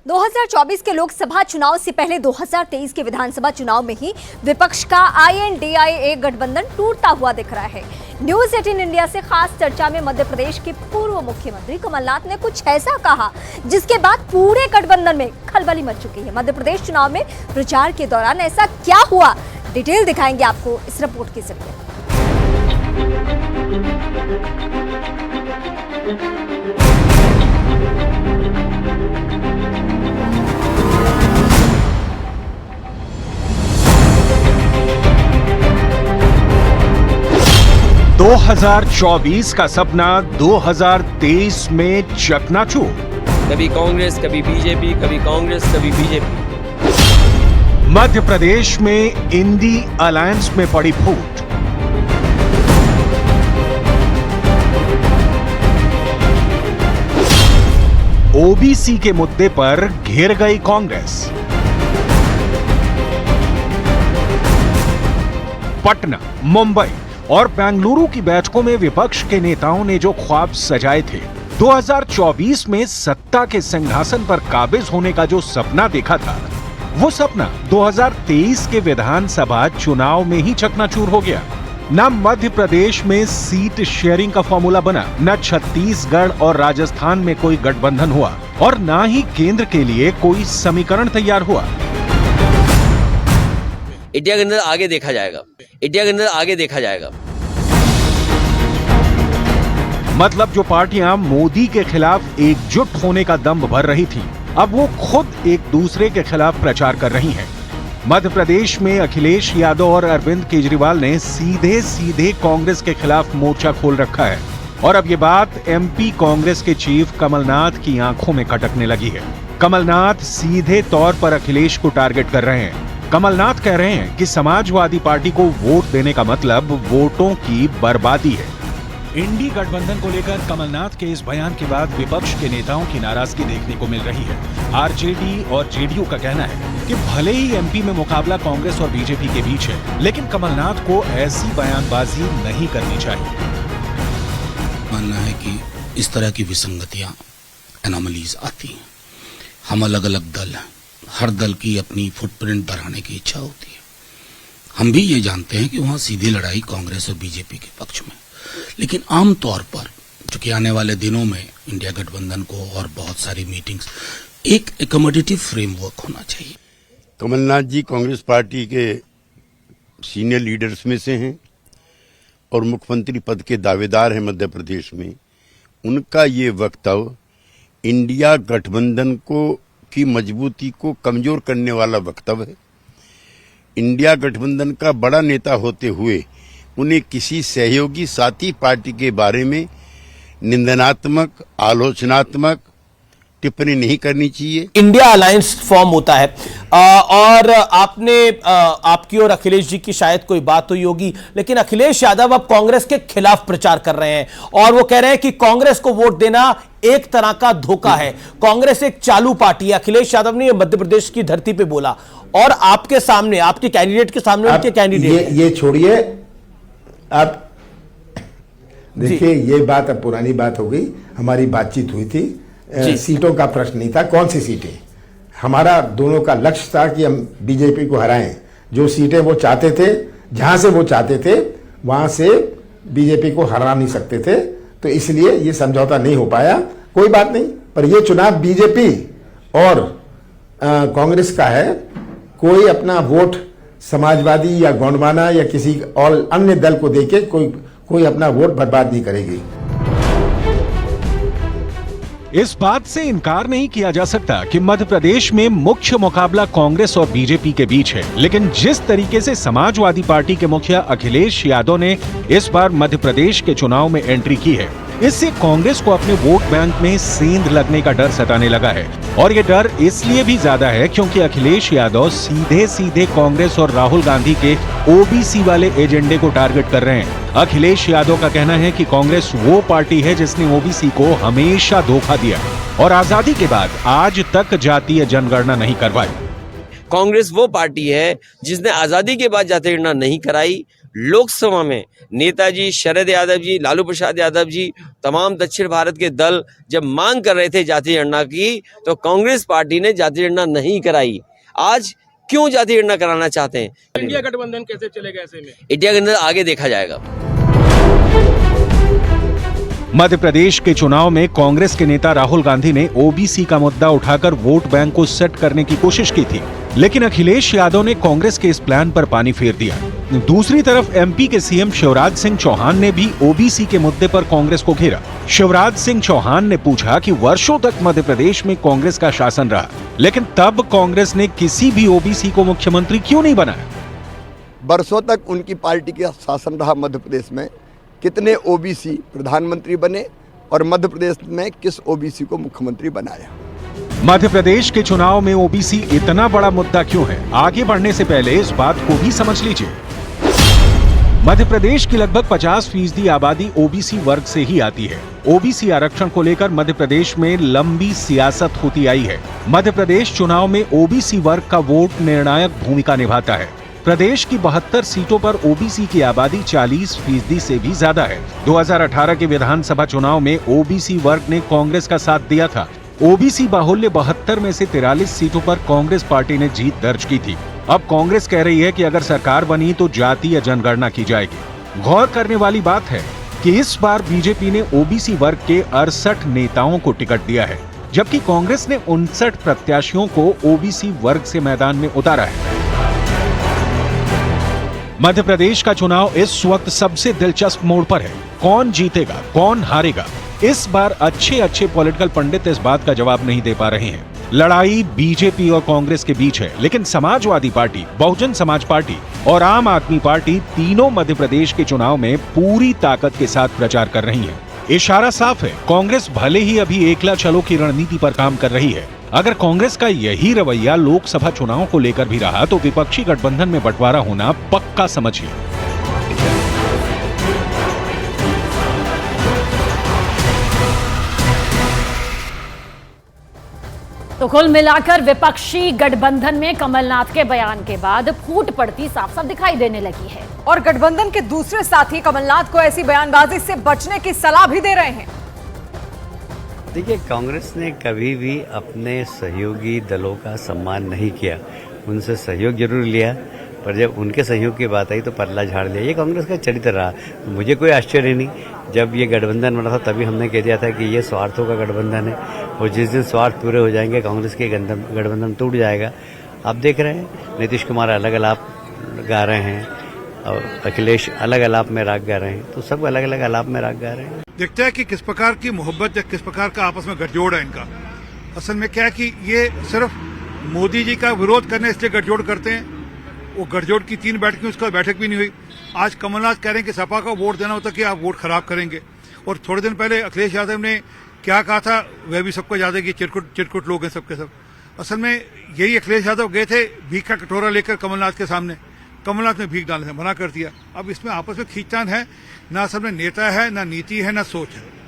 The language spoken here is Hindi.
2024 के लोकसभा चुनाव से पहले 2023 के विधानसभा चुनाव में ही विपक्ष का INDIA गठबंधन टूटता हुआ दिख रहा है। न्यूज 18 इंडिया से खास चर्चा में मध्य प्रदेश के पूर्व मुख्यमंत्री कमलनाथ ने कुछ ऐसा कहा जिसके बाद पूरे गठबंधन में खलबली मच चुकी है। मध्य प्रदेश चुनाव में प्रचार के दौरान ऐसा क्या हुआ, डिटेल दिखाएंगे आपको इस रिपोर्ट के जरिए। 2024 का सपना 2023 में चकनाचूर। कभी कांग्रेस, कभी बीजेपी, कभी कांग्रेस, कभी बीजेपी। मध्य प्रदेश में इंडी अलायंस में पड़ी फूट। ओबीसी के मुद्दे पर घिर गई कांग्रेस। पटना, मुंबई और बेंगलुरु की बैठकों में विपक्ष के नेताओं ने जो ख्वाब सजाए थे, 2024 में सत्ता के सिंहासन पर काबिज होने का जो सपना देखा था, वो सपना 2023 के विधानसभा चुनाव में ही चकनाचूर हो गया। न मध्य प्रदेश में सीट शेयरिंग का फॉर्मूला बना, न छत्तीसगढ़ और राजस्थान में कोई गठबंधन हुआ और न ही केंद्र के लिए कोई समीकरण तैयार हुआ। इंडिया के अंदर आगे देखा जाएगा, इंडिया के अंदर आगे देखा जाएगा। मतलब जो पार्टियां मोदी के खिलाफ एकजुट होने का दम भर रही थी, अब वो खुद एक दूसरे के खिलाफ प्रचार कर रही हैं। मध्य प्रदेश में अखिलेश यादव और अरविंद केजरीवाल ने सीधे सीधे कांग्रेस के खिलाफ मोर्चा खोल रखा है और अब ये बात MP कांग्रेस के चीफ कमलनाथ की आंखों में खटकने लगी है। कमलनाथ सीधे तौर पर अखिलेश को टारगेट कर रहे हैं। कमलनाथ कह रहे हैं कि समाजवादी पार्टी को वोट देने का मतलब वोटों की बर्बादी है। इंडी गठबंधन को लेकर कमलनाथ के इस बयान के बाद विपक्ष के नेताओं की नाराजगी देखने को मिल रही है। आरजेडी और जेडीयू का कहना है कि भले ही MP में मुकाबला कांग्रेस और बीजेपी के बीच है, लेकिन कमलनाथ को ऐसी बयानबाजी नहीं करनी चाहिए। मानना है कि इस तरह की विसंगतियां, एनोमलीज आती हैं। हम अलग अलग दल हैं, हर दल की अपनी फुटप्रिंट बढ़ाने की इच्छा होती है। हम भी ये जानते हैं कि वहां सीधी लड़ाई कांग्रेस और बीजेपी के पक्ष में, लेकिन आमतौर पर चूंकि आने वाले दिनों में इंडिया गठबंधन को और बहुत सारी मीटिंग्स, एक एकोमोडेटिव फ्रेमवर्क होना चाहिए। कमलनाथ जी कांग्रेस पार्टी के सीनियर लीडर्स में से हैं और मुख्यमंत्री पद के दावेदार हैं मध्य प्रदेश में। उनका ये वक्तव्य इंडिया गठबंधन की मजबूती को कमजोर करने वाला वक्तव्य है। इंडिया गठबंधन का बड़ा नेता होते हुए उन्हें किसी सहयोगी साथी पार्टी के बारे में निंदनात्मक, आलोचनात्मक टिप्पणी नहीं करनी चाहिए। इंडिया अलायंस फॉर्म होता है और आपकी और अखिलेश जी की शायद कोई बात हुई होगी, लेकिन अखिलेश यादव अब कांग्रेस के खिलाफ प्रचार कर रहे हैं और वो कह रहे हैं कि कांग्रेस को वोट देना एक तरह का धोखा है। कांग्रेस एक चालू पार्टी है। अखिलेश यादव ने मध्य प्रदेश की धरती पे बोला और आपके सामने, आपके कैंडिडेट के सामने उनके कैंडिडेट ये छोड़िए, आप देखिए ये बात अब पुरानी बात हो गई। हमारी बातचीत हुई थी, सीटों का प्रश्न नहीं था, कौन सी सीटें। हमारा दोनों का लक्ष्य था कि हम बीजेपी को हराएं। जो सीटें वो चाहते थे, जहां से वो चाहते थे वहां से बीजेपी को हरा नहीं सकते थे, तो इसलिए ये समझौता नहीं हो पाया। कोई बात नहीं, पर ये चुनाव बीजेपी और कांग्रेस का है। कोई अपना वोट समाजवादी या गोंडवाना या किसी और अन्य दल को देके कोई अपना वोट बर्बाद नहीं करेगी। इस बात से इनकार नहीं किया जा सकता कि मध्य प्रदेश में मुख्य मुकाबला कांग्रेस और बीजेपी के बीच है, लेकिन जिस तरीके से समाजवादी पार्टी के मुखिया अखिलेश यादव ने इस बार मध्य प्रदेश के चुनाव में एंट्री की है, इससे कांग्रेस को अपने वोट बैंक में सेंध लगने का डर सताने लगा है। और ये डर इसलिए भी ज्यादा है क्योंकि अखिलेश यादव सीधे सीधे कांग्रेस और राहुल गांधी के ओबीसी वाले एजेंडे को टारगेट कर रहे हैं। अखिलेश यादव का कहना है कि कांग्रेस वो पार्टी है जिसने ओबीसी को हमेशा धोखा दिया और आजादी के बाद आज तक जातीय जनगणना नहीं करवाई। कांग्रेस वो पार्टी है जिसने आजादी के बाद जातीय गणना नहीं कराई लोकसभा में नेताजी शरद यादव जी, लालू प्रसाद यादव जी, तमाम दक्षिण भारत के दल जब मांग कर रहे थे जातीय जनगणना की, तो कांग्रेस पार्टी ने जातीय जनगणना नहीं कराई। आज क्यों जातीय जनगणना कराना चाहते हैं? इंडिया गठबंधन कैसे चलेगा ऐसे में? इंडिया गठबंधन आगे देखा जाएगा। मध्य प्रदेश के चुनाव में कांग्रेस के नेता राहुल गांधी ने ओबीसी का मुद्दा उठाकर वोट बैंक को सेट करने की कोशिश की थी, लेकिन अखिलेश यादव ने कांग्रेस के इस प्लान पर पानी फेर दिया। दूसरी तरफ एमपी के सीएम शिवराज सिंह चौहान ने भी ओबीसी के मुद्दे पर कांग्रेस को घेरा। शिवराज सिंह चौहान ने पूछा कि वर्षों तक मध्य प्रदेश में कांग्रेस का शासन रहा, लेकिन तब कांग्रेस ने किसी भी ओबीसी को मुख्यमंत्री क्यों नहीं बनाया? वर्षों तक उनकी पार्टी का शासन रहा मध्य प्रदेश में, कितने ओबीसी प्रधानमंत्री बने और मध्य प्रदेश में किस ओबीसी को मुख्यमंत्री बनाया? मध्य प्रदेश के चुनाव में ओबीसी इतना बड़ा मुद्दा क्यों है? आगे बढ़ने से पहले इस बात को भी समझ लीजिए। मध्य प्रदेश की लगभग 50% आबादी ओबीसी वर्ग से ही आती है। ओबीसी आरक्षण को लेकर मध्य प्रदेश में लंबी सियासत होती आई है। मध्य प्रदेश चुनाव में ओबीसी वर्ग का वोट निर्णायक भूमिका निभाता है। प्रदेश की 72 सीटों पर ओबीसी की आबादी 40% से भी ज्यादा है। 2018 के विधानसभा चुनाव में ओबीसी वर्ग ने कांग्रेस का साथ दिया था। ओबीसी बाहुल्य 72 में से 43 सीटों पर कांग्रेस पार्टी ने जीत दर्ज की थी। अब कांग्रेस कह रही है कि अगर सरकार बनी तो जातीय जनगणना की जाएगी। गौर करने वाली बात है कि इस बार बीजेपी ने ओबीसी वर्ग के 68 नेताओं को टिकट दिया है, जबकि कांग्रेस ने 59 प्रत्याशियों को ओबीसी वर्ग से मैदान में उतारा है। मध्य प्रदेश का चुनाव इस वक्त सबसे दिलचस्प मोड़ पर है। कौन जीतेगा, कौन हारेगा, इस बार अच्छे पॉलिटिकल पंडित इस बात का जवाब नहीं दे पा रहे हैं। लड़ाई बीजेपी और कांग्रेस के बीच है, लेकिन समाजवादी पार्टी, बहुजन समाज पार्टी और आम आदमी पार्टी तीनों मध्य प्रदेश के चुनाव में पूरी ताकत के साथ प्रचार कर रही हैं। इशारा साफ है, कांग्रेस भले ही अभी एकला चलो की रणनीति पर काम कर रही है। अगर कांग्रेस का यही रवैया लोकसभा चुनाव को लेकर भी रहा तो विपक्षी गठबंधन में बंटवारा होना पक्का समझिए। तो कुल मिलाकर विपक्षी गठबंधन में कमलनाथ के बयान के बाद फूट पड़ती साफ साफ दिखाई देने लगी है और गठबंधन के दूसरे साथी कमलनाथ को ऐसी बयानबाजी से बचने की सलाह भी दे रहे हैं। देखिए, कांग्रेस ने कभी भी अपने सहयोगी दलों का सम्मान नहीं किया। उनसे सहयोग जरूर लिया, पर जब उनके सहयोग की बात आई तो पल्ला झाड़ लिया। ये कांग्रेस का चरित्र रहा। तो मुझे कोई आश्चर्य नहीं, जब ये गठबंधन बना था तभी हमने कह दिया था कि ये स्वार्थों का गठबंधन है और जिस दिन स्वार्थ पूरे हो जाएंगे कांग्रेस के गठबंधन टूट जाएगा। आप देख रहे हैं नीतीश कुमार अलग आलाप गा रहे हैं और अखिलेश अलग आलाप में राग गा रहे हैं, तो सब अलग अलग आलाप में राग गा रहे हैं। देखते हैं कि किस प्रकार की मोहब्बत या किस प्रकार का आपस में गठजोड़ है इनका। असल में क्या है कि ये सिर्फ मोदी जी का विरोध करने इसलिए गठजोड़ करते हैं। वो गठजोड़ की 3 बैठकें, उसका बैठक भी नहीं हुई। आज कमलनाथ कह रहे हैं कि सपा का वोट देना होता कि आप वोट खराब करेंगे। और थोड़े दिन पहले अखिलेश यादव ने क्या कहा था वह भी सबको याद है कि चिरकुट लोग हैं सबके सब। असल में यही अखिलेश यादव गए थे भीख का कटोरा लेकर कमलनाथ के सामने, कमलनाथ ने भीख डालने से मना कर दिया। अब इसमें आपस में खींचतान है, ना असल में नेता है, ना नीति है, ना सोच है।